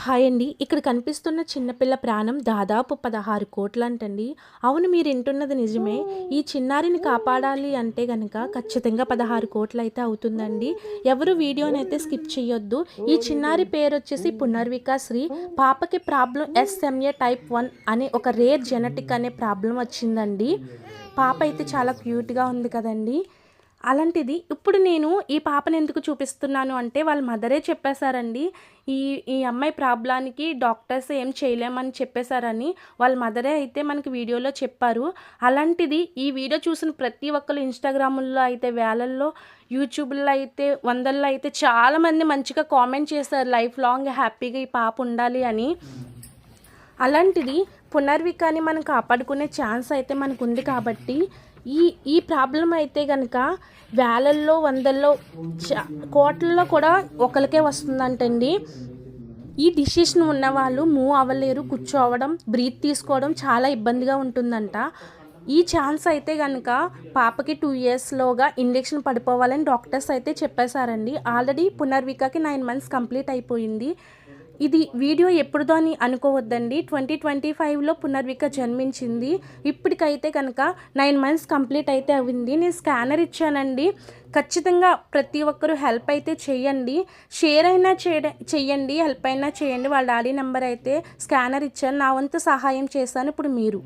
Hi అండి. ఇక్కడ కనిపిస్తున్న చిన్నపిల్ల ప్రాణం దాదాపు 16 కోట్లంటండి. అవును, మీరు వింటున్నది నిజమే. ఈ చిన్నారిని కాపాడాలి అంటే గనక ఖచ్చితంగా 16 కోట్లయితే అవుతుందండి. ఎవరు వీడియోనైతే స్కిప్ చేయొద్దు. ఈ చిన్నారి పేరొచ్చేసి పునర్విక శ్రీ. పాపకి ప్రాబ్లం SMA టైప్ 1 అనే ఒక రేర్ జెనెటిక్ అనే ప్రాబ్లం వచ్చిందండి. పాప అయితే చాలా క్యూట్‌గా ఉంది కదండీ! అలాంటిది ఇప్పుడు నేను ఈ పాపని ఎందుకు చూపిస్తున్నాను అంటే వాళ్ళ మదరే చెప్పేశారండి. ఈ ఈ అమ్మాయి ప్రాబ్లానికి డాక్టర్స్ ఏం చేయలేమని చెప్పేశారని వాళ్ళ మదరే అయితే మనకి వీడియోలో చెప్పారు. అలాంటిది ఈ వీడియో చూసిన ప్రతి ఒక్కరు ఇన్‌స్టాగ్రాముల్లో అయితే వేలల్లో, యూట్యూబ్‌లో అయితే వందల్లో అయితే చాలామంది మంచిగా కామెంట్ చేశారు. లైఫ్ లాంగ్ హ్యాపీగా ఈ పాప ఉండాలి అని. అలాంటిది పునర్వికాని మనం కాపాడుకునే ఛాన్స్ అయితే మనకుంది కాబట్టి ఈ ఈ ప్రాబ్లం అయితే కనుక వేలల్లో వందల్లో కోట్లలో కూడా ఒకరికే వస్తుందంటండి. ఈ డిసిషన్ ఉన్నవాళ్ళు మూవ్ అవ్వలేరు, కూర్చోవడం, బ్రీత్ తీసుకోవడం చాలా ఇబ్బందిగా ఉంటుందంట. ఈ ఛాన్స్ అయితే కనుక పాపకి 2 ఇయర్స్లోగా ఇంజెక్షన్ పడిపోవాలని డాక్టర్స్ అయితే చెప్పేశారండి. ఆల్రెడీ పునర్వికకి 9 మంత్స్ కంప్లీట్ అయిపోయింది. ఇది వీడియో ఎప్పుడుదో అని అనుకోవద్దండి. 2025లో పునర్విక జన్మించింది. ఇప్పటికైతే కనుక 9 మంత్స్ కంప్లీట్ అయితే అయింది. నేను స్కానర్ ఇచ్చానండి. ఖచ్చితంగా ప్రతి ఒక్కరూ హెల్ప్ అయితే చేయండి. షేర్ అయినా చేయండి, హెల్ప్ అయినా చేయండి. వాళ్ళ డాడీ నెంబర్ అయితే స్కానర్ ఇచ్చాను. నా వంతు సహాయం చేశాను. ఇప్పుడు మీరు